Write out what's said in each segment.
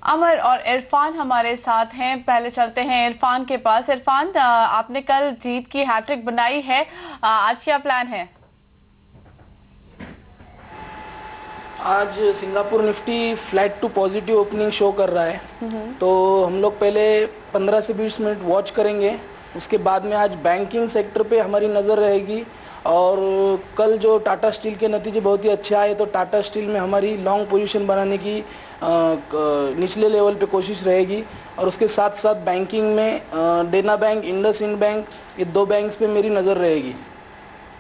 अमर और इरफान हमारे साथ हैं। पहले चलते हैं इरफान के पास। इरफान, आपने कल जीत की हैट्रिक बनाई है, आज क्या प्लान है? आज Singapore Nifty flat to positive opening show कर रहा है, तो हम लोग पहले 15 से 20 मिनट वॉच करेंगे। उसके बाद में आज बैंकिंग सेक्टर पे हमारी नज़र रहेगी। और कल जो टाटा स्टील के नतीजे बहुत ही अच्छे आए, तो टाटा स्टील में हमारी लॉन्ग पोजीशन बनाने की निचले लेवल पे कोशिश रहेगी। और उसके साथ साथ बैंकिंग में देना बैंक, इंडसइंड बैंक, ये दो बैंक्स पे मेरी नज़र रहेगी।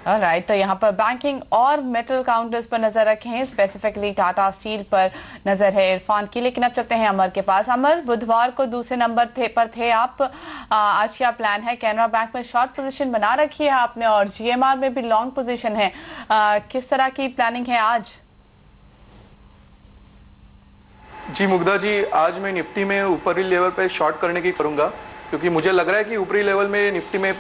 राइट, तो यहाँ पर बैंकिंग और मेटल काउंटर्स पर नजर रखे हैं, स्पेसिफिकली टाटा स्टील पर नजर है इरफान की। लेकिन अब चलते हैं अमर के पास। अमर, बुधवार को दूसरे नंबर पर थे आप, आज क्या प्लान है? कैनरा बैंक में शॉर्ट पोजीशन बना रखी है आपने और जीएमआर में भी लॉन्ग पोजीशन है, किस तरह की प्लानिंग है आज? जी मुग्धा जी, आज मैं निफ्टी में ऊपरी लेवल पे शॉर्ट करने की करूंगा, क्योंकि मुझे लग रहा है कि ऊपरी लेवल में निफ्टी में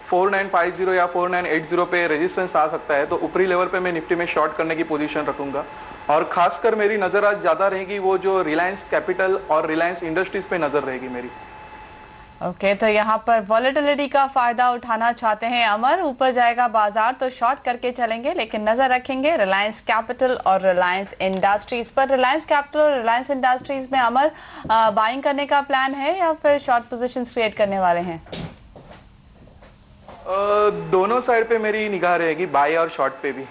4950 या 4980 पे रेजिस्टेंस आ सकता है। तो ऊपरी लेवल पे मैं निफ्टी में शॉर्ट करने की पोजीशन रखूंगा। और खासकर मेरी नज़र आज ज़्यादा रहेगी वो जो रिलायंस कैपिटल और रिलायंस इंडस्ट्रीज पे नज़र रहेगी मेरी। ओके, तो यहाँ पर वॉलेटिलिटी का फायदा उठाना चाहते हैं अमर। ऊपर जाएगा बाजार तो शॉर्ट करके चलेंगे, लेकिन नजर रखेंगे रिलायंस कैपिटल और रिलायंस इंडस्ट्रीज पर। रिलायंस कैपिटल और रिलायंस इंडस्ट्रीज में अमर बाइंग करने का प्लान है या फिर शॉर्ट पोजीशंस क्रिएट करने वाले हैं? दोनों साइड पे मेरी निगाह रहेगी, बाय और शॉर्ट पे भी।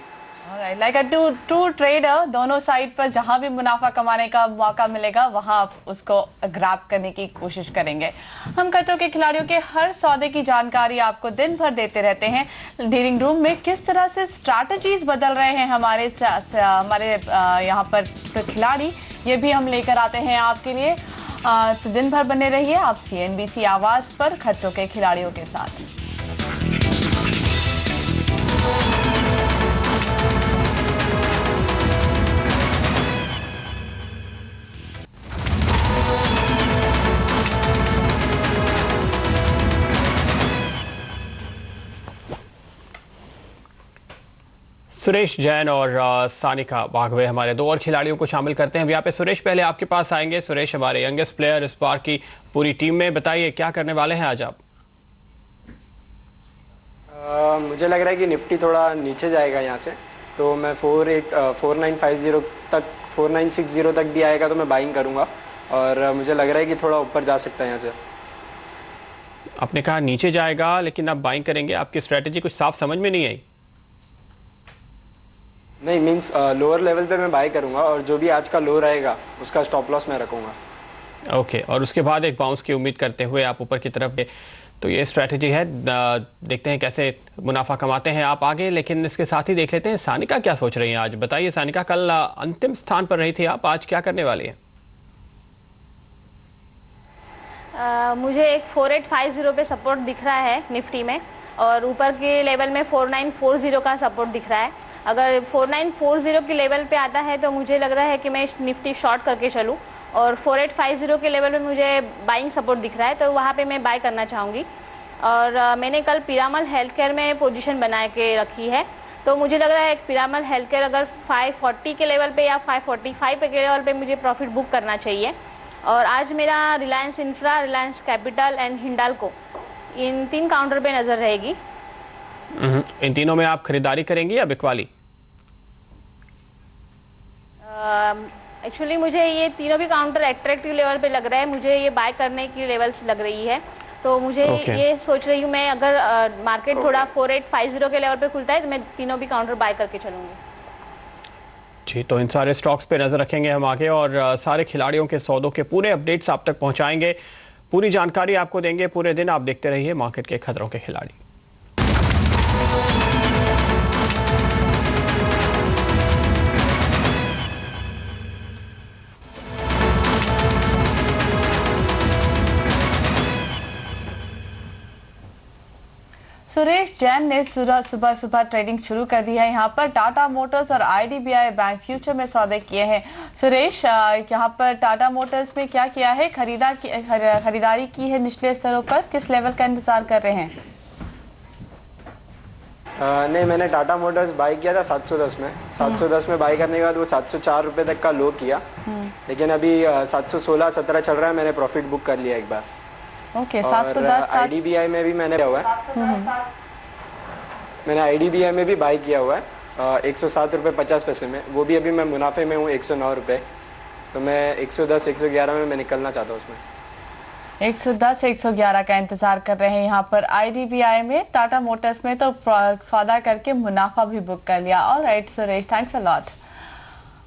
लाइक अ टू ट्रेडर, दोनों साइड पर जहां भी मुनाफा कमाने का मौका मिलेगा वहां आप उसको ग्रैब करने की कोशिश करेंगे। हम खतरों के खिलाड़ियों के हर सौदे की जानकारी आपको दिन भर देते रहते हैं। डीलिंग रूम में किस तरह से स्ट्रैटेजीज बदल रहे हैं हमारे यहाँ पर खिलाड़ी, ये भी हम लेकर आते हैं आपके लिए। तो दिन भर बने रहिए आप CNBC आवाज पर खतरों के खिलाड़ियों के साथ। सुरेश जैन और सानिका बाघवे हमारे दो और खिलाड़ियों को शामिल करते हैं यहाँ पे। सुरेश, पहले आपके पास आएंगे। सुरेश हमारे यंगेस्ट प्लेयर इस बार की पूरी टीम में, बताइए क्या करने वाले हैं आज आप? मुझे लग रहा है कि निफ्टी थोड़ा नीचे जाएगा यहाँ से, तो मैं 4950 तक, 4960 तक भी आएगा तो मैं बाइंग करूँगा। और मुझे लग रहा है कि थोड़ा ऊपर जा सकता है यहाँ से। आपने कहा नीचे जाएगा लेकिन आप बाइंग करेंगे, आपकी स्ट्रेटेजी कुछ साफ समझ में नहीं आई। नहीं, मींस लोअर लेवल पे मैं बाय करूंगा और जो भी आज का लो रहेगा उसका स्टॉप लॉस मैं रखूंगा। ओके, और उसके बाद एक बाउंस की उम्मीद करते हुए आप ऊपर की तरफ, तो ये स्ट्रेटजी है। देखते हैं कैसे मुनाफा कमाते हैं आप आगे। लेकिन इसके साथ ही देख लेते हैं सानिका क्या सोच रही हैं आज। बताइए सानिका, कल अंतिम स्थान पर रही थी आप, आज क्या करने वाली है? मुझे एक 4850 पे सपोर्ट दिख रहा है निफ्टी में, और ऊपर के लेवल में 4940 का सपोर्ट दिख रहा है। अगर 4940 के लेवल पे आता है तो मुझे लग रहा है कि मैं निफ्टी शॉर्ट करके चलूँ, और 4850 के लेवल पे मुझे बाइंग सपोर्ट दिख रहा है, तो वहाँ पे मैं बाय करना चाहूँगी। और मैंने कल पिरामल हेल्थ केयर में पोजीशन बना के रखी है, तो मुझे लग रहा है पिरामल हेल्थ केयर अगर 540 के लेवल पे या 545 के लेवल पे मुझे प्रॉफिट बुक करना चाहिए। और आज मेरा Reliance infra, Reliance capital and Hindalco, in 3 counter पे नज़र रहेगी। इन तीनों में आप खरीदारी करेंगी या बिकवाली? एक्चुअली मुझे ये तीनों भी काउंटर एट्रैक्टिव लेवल पे लग रहा है, मुझे ये बाय करने की लेवल्स लग रही है। तो मुझे ये सोच रही हूँ मैं, अगर मार्केट थोड़ा 4850 के लेवल पे खुलता है तो मैं तीनों भी काउंटर बाय करके चलूंगी। जी, तो इन सारे स्टॉक्स पे नजर रखेंगे हम आगे, और सारे खिलाड़ियों के सौदों के पूरे अपडेट्स आप तक पहुंचाएंगे, पूरी जानकारी आपको देंगे पूरे दिन। आप देखते रहिए मार्केट के खतरों के खिलाड़ी। सुरेश जैन ने सुबह ट्रेडिंग शुरू कर दी है। यहाँ पर टाटा मोटर्स और IDBI बैंक फ्यूचर में सौदे किए हैं। सुरेश, यहाँ पर टाटा मोटर्स में क्या किया है? खरीदारी की है निचले स्तरों पर, किस लेवल का इंतजार कर रहे हैं? नहीं, मैंने टाटा मोटर्स बाई किया था 710 में। 710 में बाई करने के बाद वो 704 रुपये तक का लो किया, लेकिन अभी 716-17 चल रहा है। मैंने प्रॉफिट बुक कर लिया एक बार। ओके, और 710 IDBI में भी मैंने किया हुआ है। मैंने IDBI में भी बाई किया हुआ है 107 रुपये 50 पैसे में। वो भी अभी मैं मुनाफे में हूँ 109 रुपये। तो मैं 110-111 में मैं निकलना चाहता हूँ उसमें। 110-111 का इंतजार कर रहे हैं यहाँ पर IDBI में। टाटा मोटर्स में तो सौदा करके मुनाफा भी बुक कर लिया। Alright Suresh, thanks a lot.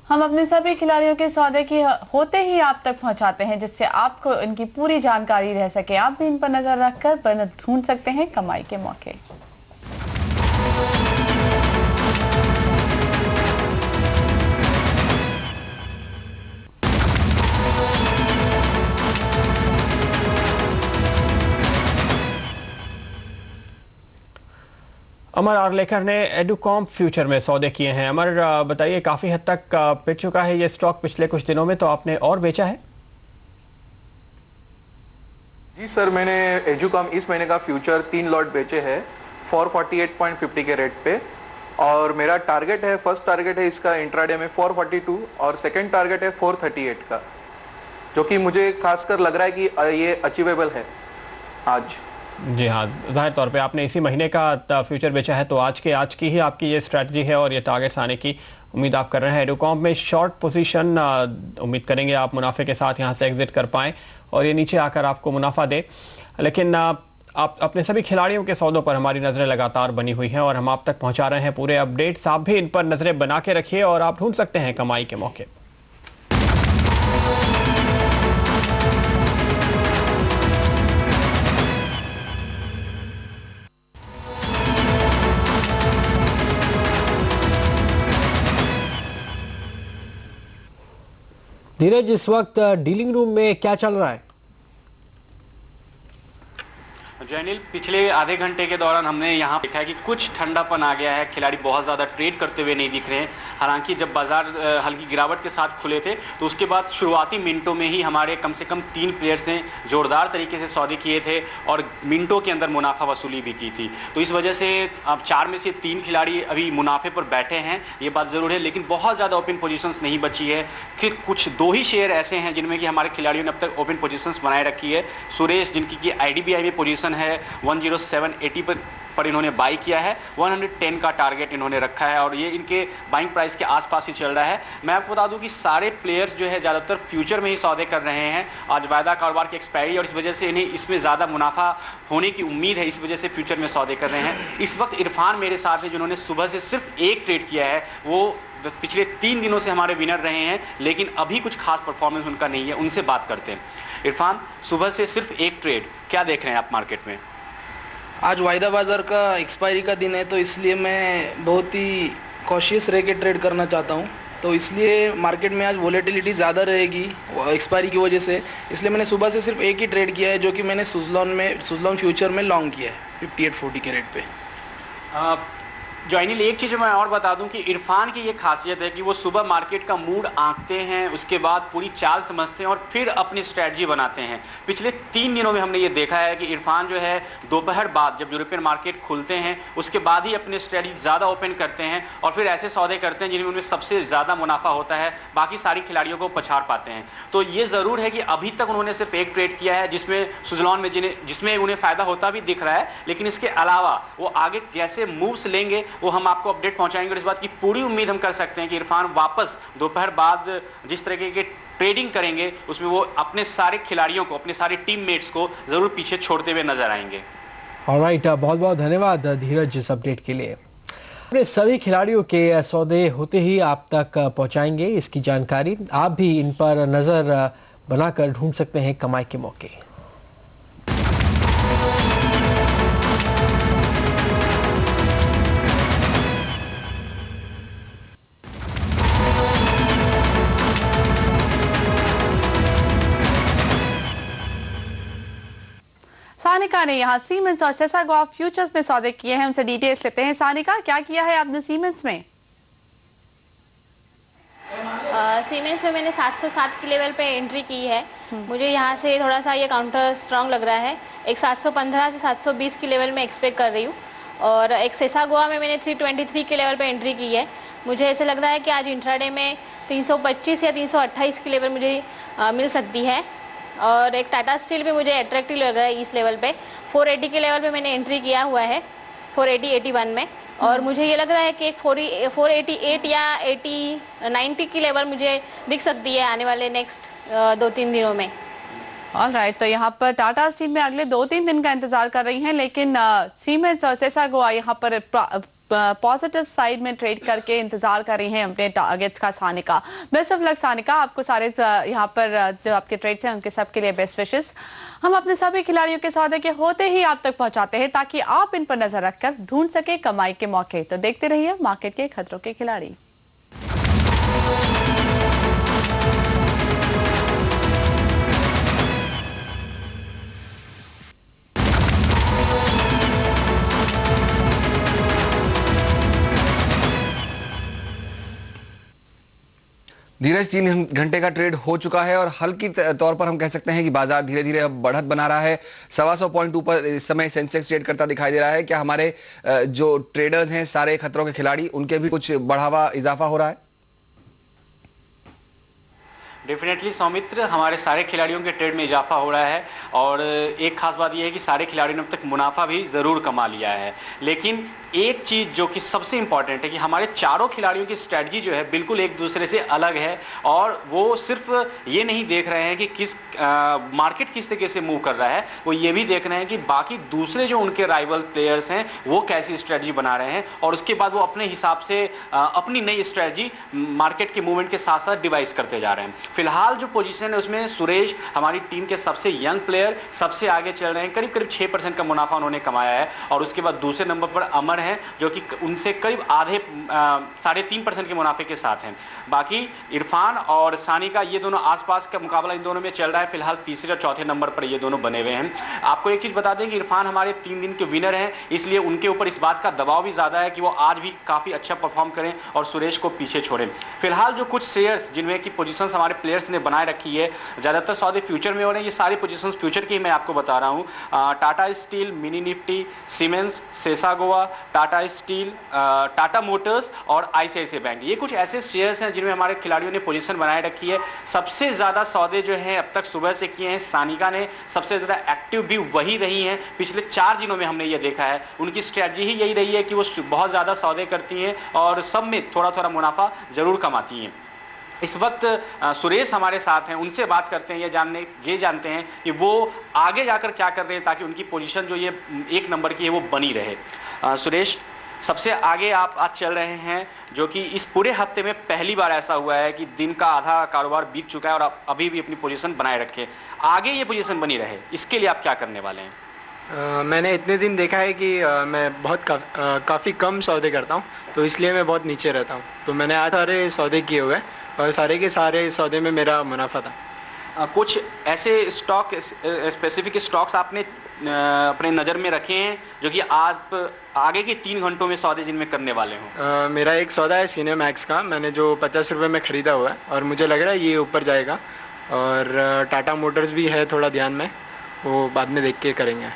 हम अपने सभी खिलाड़ियों के सौदे की होते ही आप तक पहुंचाते हैं, जिससे आपको इनकी पूरी जानकारी रह सके। आप भी इन पर नजर रखकर ढूंढ सकते हैं कमाई के मौके। अमर आर्लेकर ने एडुकॉम फ्यूचर में सौदे किए हैं। अमर, बताइए, काफी हद तक पिट चुका है ये स्टॉक पिछले कुछ दिनों में, तो आपने और बेचा है? जी सर, मैंने एजुकॉम इस महीने का फ्यूचर 3 लॉट बेचे हैं 448.50 के रेट पे। और मेरा टारगेट है, फर्स्ट टारगेट है इसका इंट्राडे में 442 और सेकंड टारगेट है 438 का, जो कि मुझे खासकर लग रहा है कि ये अचीवेबल है आज। जी हाँ, जाहिर तौर पे आपने इसी महीने का फ्यूचर बेचा है, तो आज की ही आपकी ये स्ट्रैटेजी है और ये टारगेट्स आने की उम्मीद आप कर रहे हैं। एडुकॉम में शॉर्ट पोजीशन उम्मीद करेंगे आप मुनाफे के साथ यहाँ से एग्जिट कर पाएं और ये नीचे आकर आपको मुनाफा दे। लेकिन आप अपने सभी खिलाड़ियों के सौदों पर हमारी नज़रें लगातार बनी हुई हैं और हम आप तक पहुँचा रहे हैं पूरे अपडेट्स। आप भी इन पर नज़रें बना के रखिए और आप ढूंढ सकते हैं कमाई के मौके। धीरज, इस वक्त डीलिंग रूम में क्या चल रहा है? जैनिल, पिछले आधे घंटे के दौरान हमने यहाँ देखा है कि कुछ ठंडापन आ गया है। खिलाड़ी बहुत ज़्यादा ट्रेड करते हुए नहीं दिख रहे हैं। हालांकि जब बाजार हल्की गिरावट के साथ खुले थे तो उसके बाद शुरुआती मिनटों में ही हमारे कम से कम 3 प्लेयर्स ने जोरदार तरीके से सौदे किए थे और मिनटों के अंदर मुनाफा वसूली भी की थी। तो इस वजह से अब 4 में से 3 खिलाड़ी अभी मुनाफे पर बैठे हैं, ये बात ज़रूर है। लेकिन बहुत ज़्यादा ओपन पोजीशंस नहीं बची है। फिर कुछ 2 ही शेयर ऐसे हैं जिनमें कि हमारे खिलाड़ियों ने अब तक ओपन पोजीशंस बनाए रखी है। सुरेश, जिनकी कि IDBI में पोजीशन है 107.80 पर इन्होंने बाई किया है। 110 का टारगेट इन्होंने रखा है और ये इनके बाइंग प्राइस के आसपास ही चल रहा है। मैं आपको बता दूं कि सारे प्लेयर्स जो है ज़्यादातर फ्यूचर में ही सौदे कर रहे हैं। आज वायदा कारोबार की एक्सपायरी और इस वजह से इन्हें इसमें ज़्यादा मुनाफा होने की उम्मीद है, इस वजह से फ्यूचर में सौदे कर रहे हैं। इस वक्त इरफान मेरे साथ है, जिन्होंने सुबह से सिर्फ एक ट्रेड किया है। वो पिछले 3 दिनों से हमारे विनर रहे हैं, लेकिन अभी कुछ खास परफॉर्मेंस उनका नहीं है। उनसे बात करते हैं। इरफान, सुबह से सिर्फ एक ट्रेड, क्या देख रहे हैं आप मार्केट में? आज वायदा बाजार का एक्सपायरी का दिन है, तो इसलिए मैं बहुत ही कॉशियस रह के ट्रेड करना चाहता हूँ। तो इसलिए मार्केट में आज वोलेटिलिटी ज़्यादा रहेगी एक्सपायरी की वजह से। इसलिए मैंने सुबह से सिर्फ एक ही ट्रेड किया है, जो कि मैंने सुजलॉन फ्यूचर में लॉन्ग किया है 58.40 के रेट पे। जॉइनिल, एक चीज़ मैं और बता दूं कि इरफान की ये खासियत है कि वो सुबह मार्केट का मूड आंकते हैं, उसके बाद पूरी चाल समझते हैं और फिर अपनी स्ट्रैटेजी बनाते हैं। पिछले 3 दिनों में हमने ये देखा है कि इरफान जो है दोपहर बाद, जब यूरोपियन मार्केट खुलते हैं उसके बाद ही अपने स्ट्रैटेजी ज़्यादा ओपन करते हैं और फिर ऐसे सौदे करते हैं जिनमें उनमें सबसे ज़्यादा मुनाफा होता है, बाकी सारी खिलाड़ियों को पछाड़ पाते हैं। तो ये ज़रूर है कि अभी तक उन्होंने सिर्फ एक ट्रेड किया है, जिसमें सुजलॉन में जिसमें उन्हें फ़ायदा होता भी दिख रहा है। लेकिन इसके अलावा वो आगे जैसे मूव्स लेंगे वो हम आपको अपडेट पहुंचाएंगे और इस बात की पूरी उम्मीद हम कर सकते हैं कि इरफान वापस दोपहर बाद जिस तरह के ट्रेडिंग करेंगे उसमें वो अपने सारे खिलाड़ियों को, अपने सारे टीममेट्स को जरूर पीछे छोड़ते हुए नजर आएंगे। ऑलराइट, बहुत बहुत धन्यवाद धीरज इस अपडेट के लिए। अपने सभी खिलाड़ियों के सौदे होते ही आप तक पहुंचाएंगे इसकी जानकारी। आप भी इन पर नजर बनाकर ढूंढ सकते हैं कमाई के मौके। सानिका ने यहाँ सीमेंस और सेसागॉफ फ्यूचर्स में सौदे किए हैं। उनसे डिटेल्स लेते हैं। सानिका, क्या किया है आपने सीमेंस में? सीमेंस में मैंने 760 के लेवल पे एंट्री की है। मुझे यहाँ से थोड़ा सा ये काउंटर स्ट्रांग लग रहा है। एक 715 से 720 की लेवल में एक्सपेक्ट कर रही हूँ और एक सेसागोवा में मैंने 323 के लेवल पे एंट्री की है। मुझे ऐसे लग रहा है कि आज इंट्राडे में 325 या 328 की लेवल मुझे मिल सकती है। और एक टाटा स्टील भी मुझे अट्रैक्टिव लग रहा है इस लेवल पे। 480 के लेवल पे मैंने एंट्री किया हुआ है 480-81 में, और मुझे ये लग रहा है कि एक 488 या 90 की लेवल मुझे दिख सकती है आने वाले नेक्स्ट 2-3 दिनों में। ऑलराइट, तो यहाँ पर टाटा स्टील में अगले 2-3 दिन का इंतजार कर रही हैं, लेकिन सीमेंस और सेसागोवा यहाँ पर पॉजिटिव साइड में ट्रेड करके इंतजार कर रही हैं अपने टारगेट्स का। Sanika, best of luck Sanika, आपको सारे यहाँ पर जो आपके ट्रेड्स हैं उनके सबके लिए बेस्ट विशेस। हम अपने सभी खिलाड़ियों के सौदे के होते ही आप तक पहुंचाते हैं ताकि आप इन पर नजर रखकर ढूंढ सके कमाई के मौके। तो देखते रहिए मार्केट के खतरों के खिलाड़ी। धीरज, 3 घंटे का ट्रेड हो चुका है और हल्की तौर पर हम कह सकते हैं कि बाजार धीरे धीरे अब बढ़त बना रहा है। 125 पॉइंट ऊपर इस समय सेंसेक्स ट्रेड करता दिखाई दे रहा है। क्या हमारे जो ट्रेडर्स हैं, सारे खतरों के खिलाड़ी, उनके भी कुछ बढ़ावा इजाफा हो रहा है? डेफिनेटली सौमित्र, हमारे सारे खिलाड़ियों के ट्रेड में इजाफा हो रहा है और एक खास बात यह है कि सारे खिलाड़ियों ने अब तक मुनाफा भी ज़रूर कमा लिया है। लेकिन एक चीज़ जो कि सबसे इंपॉर्टेंट है कि हमारे चारों खिलाड़ियों की स्ट्रेटजी जो है बिल्कुल एक दूसरे से अलग है, और वो सिर्फ ये नहीं देख रहे हैं कि किस मार्केट किस तरीके से मूव कर रहा है, वो ये भी देख रहे हैं कि बाकी दूसरे जो उनके राइवल प्लेयर्स हैं वो कैसी स्ट्रेटजी बना रहे हैं, और उसके बाद वो अपने हिसाब से अपनी नई स्ट्रेटजी मार्केट के मूवमेंट के साथ साथ डिवाइस करते जा रहे हैं। फिलहाल जो पोजीशन है उसमें सुरेश हमारी टीम के सबसे यंग प्लेयर सबसे आगे चल रहे हैं, करीब करीब 6% का मुनाफा उन्होंने कमाया है, और उसके बाद दूसरे नंबर पर अमर हैं जो कि उनसे करीब आधे 3.5% के मुनाफे के साथ हैं। बाकी इरफान और सानिका, ये दोनों आसपास का मुकाबला इन दोनों में चल रहा है। फिलहाल तीसरे और चौथे नंबर पर ये दोनों बने हुए हैं। आपको एक चीज़ बता दें कि इरफान हमारे 3 दिन के विनर हैं, इसलिए उनके ऊपर इस बात का दबाव भी ज़्यादा है कि वो आज भी काफ़ी अच्छा परफॉर्म करें और सुरेश को पीछे छोड़ें। फिलहाल जो कुछ शेयर्स जिनमें की पोजीशंस हमारे प्लेयर्स ने बनाए रखी है, ज़्यादातर सौदे फ्यूचर में हो रहे हैं। ये सारी पोजीशंस फ्यूचर की मैं आपको बता रहा हूँ। Tata Steel, mini Nifty, Siemens, सेसागोवा, टाटा स्टील, टाटा मोटर्स और आईसीआईसीआई बैंक, ये कुछ ऐसे शेयर्स हैं जिनमें हमारे खिलाड़ियों ने पोजीशन बनाए रखी है। सबसे ज़्यादा सौदे जो हैं अब तक सुबह से किए हैं सानिका ने, सबसे ज़्यादा एक्टिव भी वही रही हैं। पिछले 4 दिनों में हमने ये देखा है, उनकी स्ट्रैटेजी ही यही रही है कि वो बहुत ज़्यादा सौदे करती हैं और सब में थोड़ा थोड़ा मुनाफा ज़रूर कमाती हैं। इस वक्त सुरेश हमारे साथ हैं, उनसे बात करते हैं, ये जानते हैं कि वो आगे जाकर क्या कर रहे हैं ताकि उनकी पोजीशन जो ये 1 नंबर की है वो बनी रहे। सुरेश, सबसे आगे आप आज चल रहे हैं, जो कि इस पूरे हफ्ते में पहली बार ऐसा हुआ है कि दिन का आधा कारोबार बीत चुका है और आप अभी भी अपनी पोजीशन बनाए रखे। आगे ये पोजीशन बनी रहे, इसके लिए आप क्या करने वाले हैं? मैंने इतने दिन देखा है कि मैं बहुत काफ़ी कम सौदे करता हूँ, तो इसलिए मैं बहुत नीचे रहता हूँ। तो मैंने आज सारे सौदे किए हुए और सारे के सारे सौदे में मेरा मुनाफा था। कुछ ऐसे स्टॉक, स्पेसिफिक स्टॉक्स आपने अपने नज़र में रखे हैं जो कि आप आगे के 3 घंटों में सौदे जिनमें करने वाले हों? मेरा एक सौदा है सिनेमैक्स का, मैंने जो 50 रुपये में ख़रीदा हुआ है और मुझे लग रहा है ये ऊपर जाएगा। और टाटा मोटर्स भी है थोड़ा ध्यान में, वो बाद में देख के करेंगे।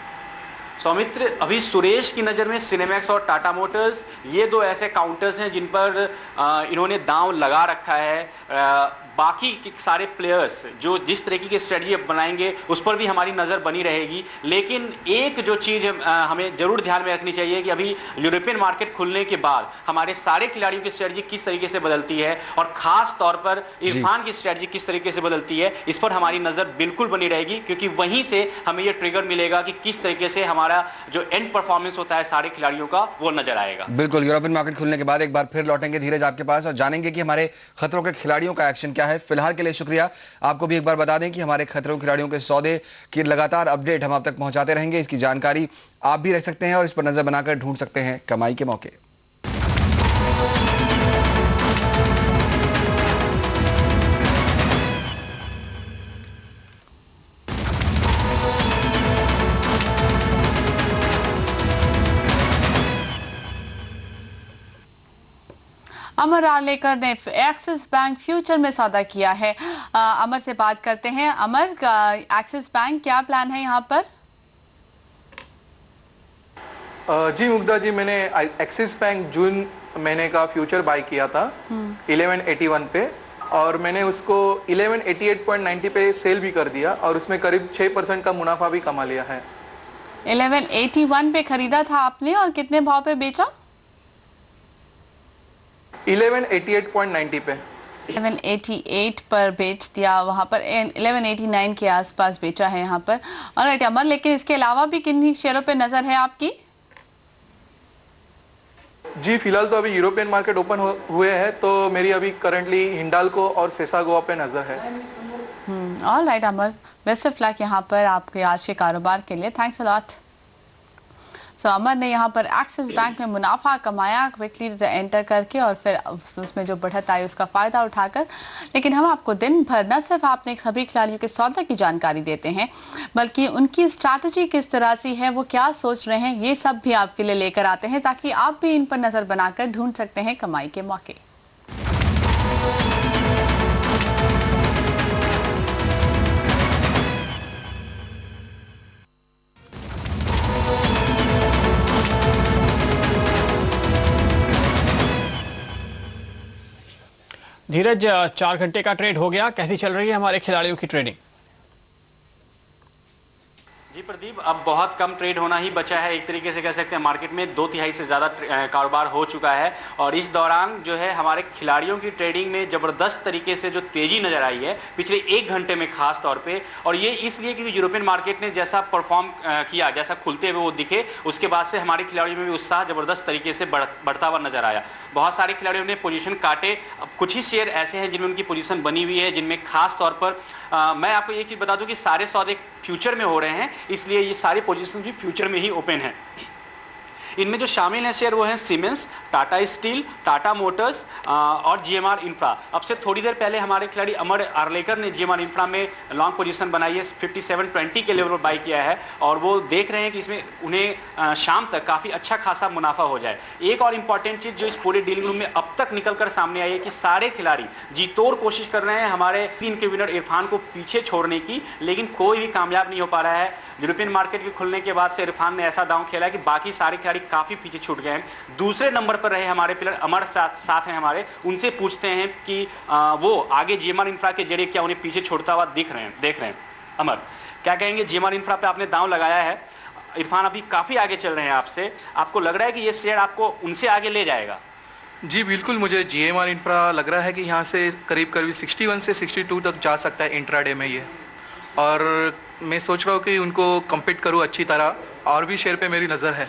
सौमित्र, अभी सुरेश की नज़र में सिनेमैक्स और टाटा मोटर्स ये 2 ऐसे काउंटर्स हैं जिन पर इन्होंने दांव लगा रखा है। बाकी के सारे प्लेयर्स जो जिस तरीके की स्ट्रेटजी बनाएंगे उस पर भी हमारी नज़र बनी रहेगी। लेकिन एक जो चीज़ हमें ज़रूर ध्यान में रखनी चाहिए कि अभी यूरोपियन मार्केट खुलने के बाद हमारे सारे खिलाड़ियों की स्ट्रेटजी किस तरीके से बदलती है, और ख़ास तौर पर इरफान की स्ट्रेटजी किस तरीके से बदलती है, इस पर हमारी नज़र बिल्कुल बनी रहेगी, क्योंकि वहीं से हमें यह ट्रिगर मिलेगा कि किस तरीके से हमारा जो एंड परफॉर्मेंस होता है सारे खिलाड़ियों का वो नजर आएगा। बिल्कुल, यूरोपियन मार्केट खुलने के बाद एक बार फिर लौटेंगे धीरज आपके पास और जानेंगे कि हमारे खतरों के खिलाड़ियों का एक्शन क्या है। फिलहाल के लिए शुक्रिया। आपको भी एक बार बता दें कि हमारे खतरों खिलाड़ियों के सौदे की लगातार अपडेट हम आप तक पहुंचाते रहेंगे। इसकी जानकारी आप भी रख सकते हैं और इस पर नजर बनाकर ढूंढ सकते हैं कमाई के मौके। अमर रालेकर ने एक्सिस बैंक फ्यूचर में सौदा किया है। अमर से बात करते हैं। अमर, एक्सिस बैंक क्या प्लान है यहाँ पर? जी मुग्धा जी, मैंने एक्सिस बैंक जून महीने का फ्यूचर बाय किया था 1181 पे, और मैंने उसको 1188.90 पे सेल भी कर दिया और उसमें करीब 6% का मुनाफा भी कमा लिया है। 1181 पे खरीदा था आपने और कितने भाव पे बेचा? 1188.90 पे। 1188 पर बेच दिया, वहां पर 1189 के आसपास बेचा है यहाँ पर। ऑलराइट अमर, लेकिन इसके अलावा भी किन्हीं शेयरों पे नजर है आपकी? जी फिलहाल तो अभी यूरोपियन मार्केट ओपन हुए हैं, तो मेरी अभी करंटली हिंडाल्को और सेसागोआ पे नजर है। Alright Amar, best of luck यहाँ पर आपके आज के कारोबार के लिए। Thanks a lot. सो अमर ने यहाँ पर एक्सिस बैंक में मुनाफा कमाया क्विकली एंटर करके और फिर उसमें जो बढ़त आई उसका फायदा उठाकर। लेकिन हम आपको दिन भर न सिर्फ आपने सभी खिलाड़ियों के सौदे की जानकारी देते हैं, बल्कि उनकी स्ट्रैटेजी किस तरह से है, वो क्या सोच रहे हैं, ये सब भी आपके लिए लेकर आते हैं ताकि आप भी इन पर नजर बनाकर ढूंढ सकते हैं कमाई के मौके। धीरज, 4 घंटे का ट्रेड हो गया, कैसी चल रही है हमारे खिलाड़ियों की ट्रेडिंग? जी प्रदीप, अब बहुत कम ट्रेड होना ही बचा है। एक तरीके से कह सकते हैं मार्केट में 2/3 से ज़्यादा कारोबार हो चुका है और इस दौरान जो है हमारे खिलाड़ियों की ट्रेडिंग में ज़बरदस्त तरीके से जो तेज़ी नज़र आई है पिछले 1 घंटे में खास तौर पे, और ये इसलिए क्योंकि यूरोपियन मार्केट ने जैसा परफॉर्म किया, जैसा खुलते हुए वो दिखे, उसके बाद से हमारे खिलाड़ियों में भी उत्साह ज़बरदस्त तरीके से बढ़ता हुआ नजर आया। बहुत सारे खिलाड़ियों ने पोजीशन काटे। अब कुछ ही शेयर ऐसे हैं जिनमें उनकी पोजीशन बनी हुई है, जिनमें खास तौर पर मैं आपको एक चीज़ बता दूं कि सारे सौदे फ्यूचर में हो रहे हैं, इसलिए ये सारी पोजीशन भी फ्यूचर में ही ओपन है। इनमें जो शामिल हैं शेयर वो हैं siemens, Tata Steel, Tata Motors और जीएमआर इंफ्रा। अब से थोड़ी देर पहले हमारे खिलाड़ी अमर आर्लेकर ने जीएमआर इंफ्रा में लॉन्ग पोजीशन बनाई है, 57.20 के लेवल पर बाई किया है और वो देख रहे हैं कि इसमें उन्हें शाम तक काफ़ी अच्छा खासा मुनाफा हो जाए। एक और इम्पॉर्टेंट चीज़ जो इस पूरे डीलिंग रूम में अब तक निकल कर सामने आई है कि सारे खिलाड़ी जी तोड़ कोशिश कर रहे हैं हमारे टीम के विनर इरफान को पीछे छोड़ने की, लेकिन कोई भी कामयाब नहीं हो पा रहा है। यूरोपियन मार्केट के खुलने के बाद से इरफान ने ऐसा दांव खेला कि बाकी सारे खिलाड़ी काफ़ी पीछे छूट गए हैं। दूसरे नंबर पर रहे हमारे प्लेयर अमर साथ हैं हमारे, उनसे पूछते हैं कि वो आगे जीएमआर इंफ्रा के जरिए क्या उन्हें पीछे छोड़ता हुआ देख रहे हैं। अमर, क्या कहेंगे? जीएमआर इंफ्रा पे आपने दांव लगाया है, इरफान अभी काफ़ी आगे चल रहे हैं आपसे, आपको लग रहा है कि ये शेयर आपको उनसे आगे ले जाएगा? जी बिल्कुल, मुझे जीएमआर इंफ्रा लग रहा है कि यहाँ से करीब 61 से 62 तक जा सकता है इंट्राडे में ये, और मैं सोच रहा हूँ कि उनको कम्पीट करूँ अच्छी तरह, और भी शेयर पे मेरी नज़र है।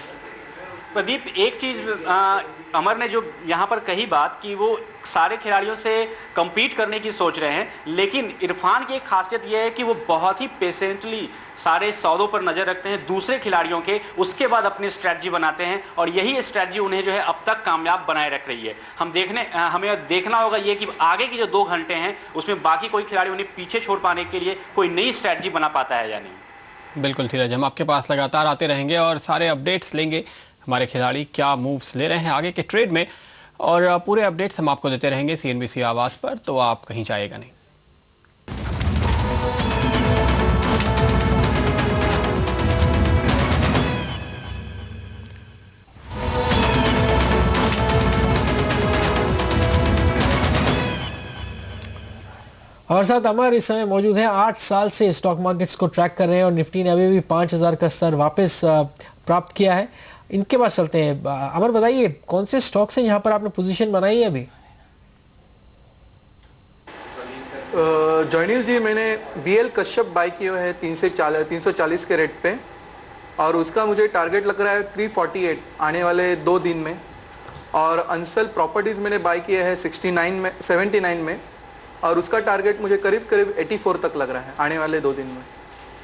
प्रदीप, एक चीज़ अमर ने जो यहाँ पर कही बात कि वो सारे खिलाड़ियों से compete करने की सोच रहे हैं, लेकिन इरफान की एक खासियत यह है कि वो बहुत ही पेशेंटली सारे सौदों पर नज़र रखते हैं दूसरे खिलाड़ियों के, उसके बाद अपनी स्ट्रैटेजी बनाते हैं और यही स्ट्रैटेजी उन्हें जो है अब तक कामयाब बनाए रख रही है। हमें देखना होगा ये कि आगे के जो 2 घंटे हैं उसमें बाकी कोई खिलाड़ी उन्हें पीछे छोड़ पाने के लिए कोई नई स्ट्रैटेजी बना पाता है या नहीं। बिल्कुल धीरज, हम आपके पास लगातार आते रहेंगे और सारे अपडेट्स लेंगे, हमारे खिलाड़ी क्या मूव्स ले रहे हैं आगे के ट्रेड में, और पूरे अपडेट्स हम आपको देते रहेंगे CNBC आवाज़ पर, तो आप कहीं जाएगा नहीं। और साथ अमर इस समय मौजूद हैं। 8 साल से स्टॉक मार्केट्स को ट्रैक कर रहे हैं और निफ्टी ने अभी भी 5000 का स्तर वापस प्राप्त किया है। इनके पास चलते हैं। अमर, बताइए कौन से स्टॉक्स हैं यहाँ पर आपने पोजीशन बनाई है अभी? जॉइनिल जी, मैंने BL कश्यप बाय किए हुए हैं 340 के रेट पे, और उसका मुझे टारगेट लग रहा है 348 आने वाले 2 दिन में। और अंसल प्रॉपर्टीज़ मैंने बाय किए हैं 79 में, और उसका टारगेट मुझे करीब 84 तक लग रहा है आने वाले 2 दिन में।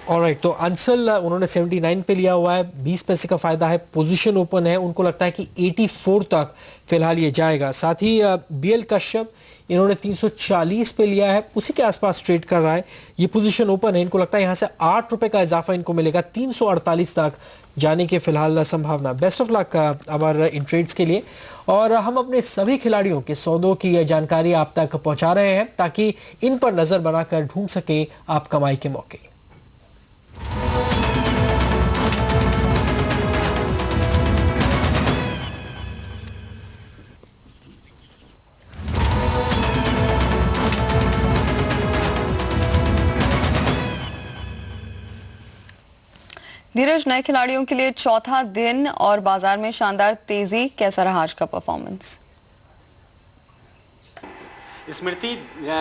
ऑलराइट, तो अंसल उन्होंने 79 पे लिया हुआ है, 20 पैसे का फायदा है, पोजीशन ओपन है, उनको लगता है कि 84 तक फिलहाल ये जाएगा। साथ ही BL कश्यप इन्होंने 340 पे लिया है, उसी के आसपास ट्रेड कर रहा है, ये पोजीशन ओपन है, इनको लगता है यहाँ से 8 रुपए का इजाफा इनको मिलेगा, 348 तक जाने के फिलहाल संभावना। Best of luck Amar in trades के लिए, और हम अपने सभी खिलाड़ियों के सौदों की जानकारी आप तक पहुंचा रहे हैं ताकि इन पर नजर बनाकर ढूंढ सके आप कमाई के मौके। धीरज, नए खिलाड़ियों के लिए चौथा दिन और बाजार में शानदार तेजी, कैसा रहा आज का परफॉर्मेंस? स्मृति,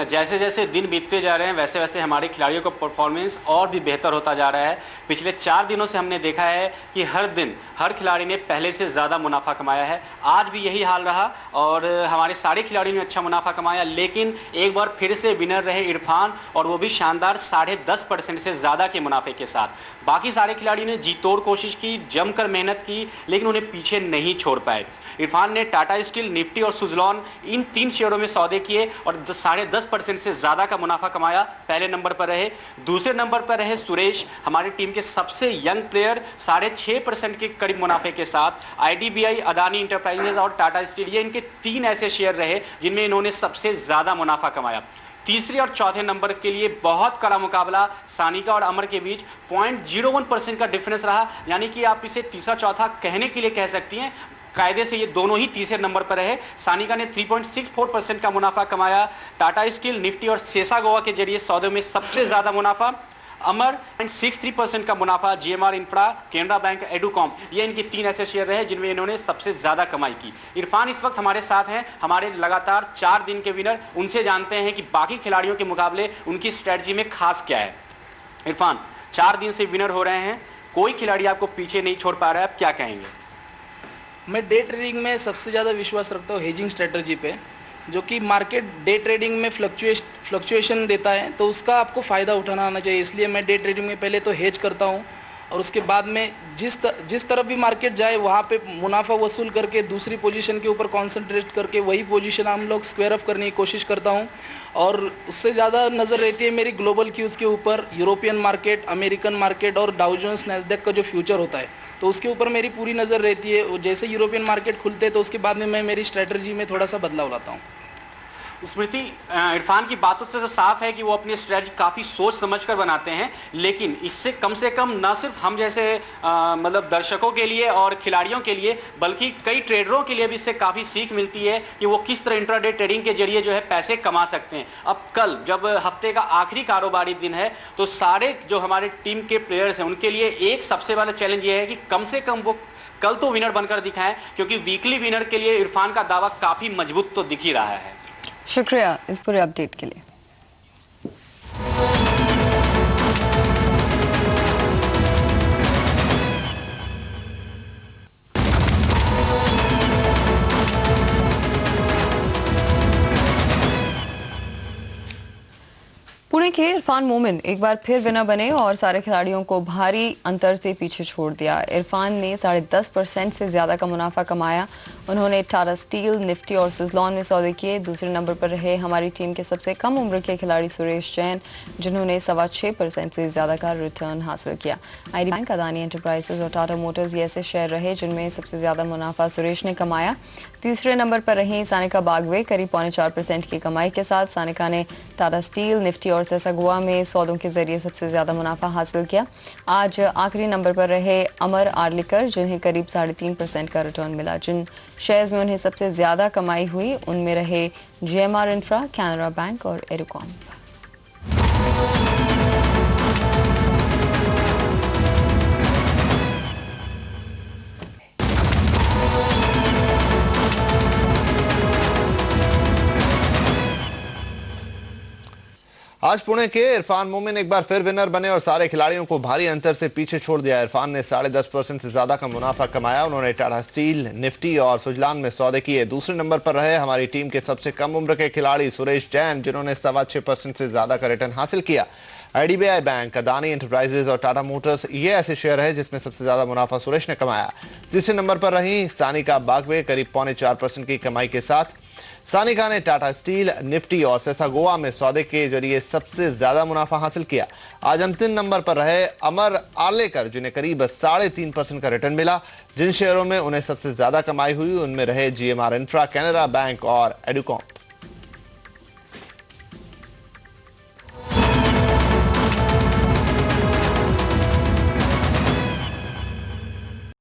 जैसे जैसे दिन बीतते जा रहे हैं वैसे वैसे हमारे खिलाड़ियों का परफॉर्मेंस और भी बेहतर होता जा रहा है। पिछले 4 दिनों से हमने देखा है कि हर दिन हर खिलाड़ी ने पहले से ज़्यादा मुनाफा कमाया है। आज भी यही हाल रहा और हमारे सारे खिलाड़ियों ने अच्छा मुनाफा कमाया, लेकिन एक बार फिर से विनर रहे इरफान, और वो भी शानदार 10.5% से ज़्यादा के मुनाफे के साथ। बाकी सारे खिलाड़ियों ने जी तोड़ कोशिश की, जमकर मेहनत की, लेकिन उन्हें पीछे नहीं छोड़ पाए। इरफान ने टाटा स्टील, निफ्टी और सुजलॉन इन 3 शेयरों में सौदे किए और 10.5% से ज़्यादा का मुनाफा कमाया। पहले नंबर पर रहे। दूसरे नंबर पर रहे सुरेश, हमारी टीम के सबसे यंग प्लेयर, 6.5% के करीब मुनाफे के साथ। आईडीबीआई, अदानी इंटरप्राइजेज और टाटा स्टील, ये इनके 3 ऐसे शेयर रहे जिनमें इन्होंने सबसे ज़्यादा मुनाफा कमाया। तीसरे और चौथे नंबर के लिए बहुत कड़ा मुकाबला सानिका और अमर के बीच 0.01% का डिफरेंस रहा, यानी कि आप इसे तीसरा चौथा कहने के लिए कह सकती हैं। कायदे से ये दोनों ही तीसरे नंबर पर रहे। सानिका ने 3.64% का मुनाफा कमाया। टाटा स्टील, निफ्टी और सेसा गोवा के जरिए सौदे में सबसे ज्यादा मुनाफा। अमर 0.63% का मुनाफा। GMR infra, Canara bank, Educomp, ये इनके 3 ऐसे शेयर रहे जिनमें इन्होंने सबसे ज्यादा कमाई की। इरफान इस वक्त हमारे साथ हैं, हमारे लगातार 4 दिन के विनर। उनसे जानते हैं कि बाकी खिलाड़ियों के मुकाबले उनकी स्ट्रेटजी में खास क्या है। इरफान, 4 दिन से विनर हो रहे हैं, कोई खिलाड़ी आपको पीछे नहीं छोड़ पा रहा है, आप क्या कहेंगे? मैं डे ट्रेडिंग में सबसे ज़्यादा विश्वास रखता हूँ हेजिंग स्ट्रेटजी पे, जो कि मार्केट डे ट्रेडिंग में फ्लक्चुएशन देता है, तो उसका आपको फ़ायदा उठाना आना चाहिए। इसलिए मैं डे ट्रेडिंग में पहले तो हेज करता हूँ और उसके बाद में जिस तरफ भी मार्केट जाए वहाँ पे मुनाफा वसूल करके दूसरी पोजीशन के ऊपर कंसंट्रेट करके वही पोजीशन हम लोग स्क्वायर ऑफ करने की कोशिश करता हूँ। और उससे ज़्यादा नज़र रहती है मेरी ग्लोबल क्यूज़ के ऊपर, यूरोपियन मार्केट, अमेरिकन मार्केट और डाउ जोन्स नैस्डैक का जो फ्यूचर होता है, तो उसके ऊपर मेरी पूरी नज़र रहती है। जैसे यूरोपियन मार्केट खुलते हैं तो उसके बाद में मैं मेरी स्ट्रेटजी में थोड़ा सा बदलाव लाता हूँ। स्मृति, इरफान की बातों से तो साफ है कि वो अपनी स्ट्रेटजी काफ़ी सोच समझकर बनाते हैं, लेकिन इससे कम से कम न सिर्फ हम जैसे मतलब दर्शकों के लिए और खिलाड़ियों के लिए, बल्कि कई ट्रेडरों के लिए भी इससे काफ़ी सीख मिलती है कि वो किस तरह इंट्राडे ट्रेडिंग के जरिए जो है पैसे कमा सकते हैं। अब कल जब हफ्ते का आखिरी कारोबारी दिन है तो सारे जो हमारे टीम के प्लेयर्स हैं उनके लिए एक सबसे बड़ा चैलेंज ये है कि कम से कम वो कल तो विनर बनकर दिखाएं, क्योंकि वीकली विनर के लिए इरफान का दावा काफ़ी मजबूत तो दिख ही रहा है। शुक्रिया इस पूरे अपडेट के लिए। पुणे के इरफान मोमिन एक बार फिर विनर बने और सारे खिलाड़ियों को भारी अंतर से पीछे छोड़ दिया। इरफान ने 10.5% से ज्यादा का मुनाफा कमाया। उन्होंने टाटा स्टील, निफ्टी और सुजलॉन में सौदे किए। दूसरे नंबर पर रहे हमारी टीम के सबसे कम उम्र के खिलाड़ी सुरेश जैन, जिन्होंने 6.25% से ज्यादा का रिटर्न हासिल किया। आईडी बैंक, अदानी एंटरप्राइजेज और टाटा मोटर्स ये ऐसे शेयर रहे जिनमें सबसे ज्यादा मुनाफा सुरेश ने कमाया। तीसरे नंबर पर रही सानिका बागवे करीब 4.25% की कमाई के साथ। सानिका ने टाटा स्टील, निफ्टी और सेसा गोवा में सौदों के जरिए सबसे ज्यादा मुनाफा हासिल किया। आज आखिरी नंबर पर रहे अमर आर्लिकर, जिन्हें करीब 3.5% का रिटर्न मिला। जिन शेयर्स में उन्हें सबसे ज्यादा कमाई हुई उनमें रहे जीएमआर इंफ्रा, कैनरा बैंक और एडुकॉम। आज पुणे के इरफान मोमिन एक बार फिर विनर बने और सारे खिलाड़ियों को भारी अंतर से पीछे छोड़ दिया। इरफान ने 10.5% से ज्यादा का मुनाफा कमाया। उन्होंने टाटा स्टील, निफ्टी और सुजलान में सौदे किए। दूसरे नंबर पर रहे हमारी टीम के सबसे कम उम्र के खिलाड़ी सुरेश जैन, जिन्होंने 6.25% से ज्यादा का रिटर्न हासिल किया। आईडीबीआई बैंक, अदानी एंटरप्राइजेज और टाटा मोटर्स ये ऐसे शेयर है जिसमें सबसे ज्यादा मुनाफा सुरेश ने कमाया। तीसरे नंबर पर रही सानिका बागवे करीब 4.25% की कमाई के साथ। सानिका ने टाटा स्टील, निफ्टी और सेसा गोवा में सौदे के जरिए सबसे ज्यादा मुनाफा हासिल किया। आज अंतिम नंबर पर रहे अमर आर्लेकर, जिन्हें करीब 3.5% का रिटर्न मिला। जिन शेयरों में उन्हें सबसे ज्यादा कमाई हुई उनमें रहे जीएमआर इंफ्रा, कैनरा बैंक और एडुकॉम।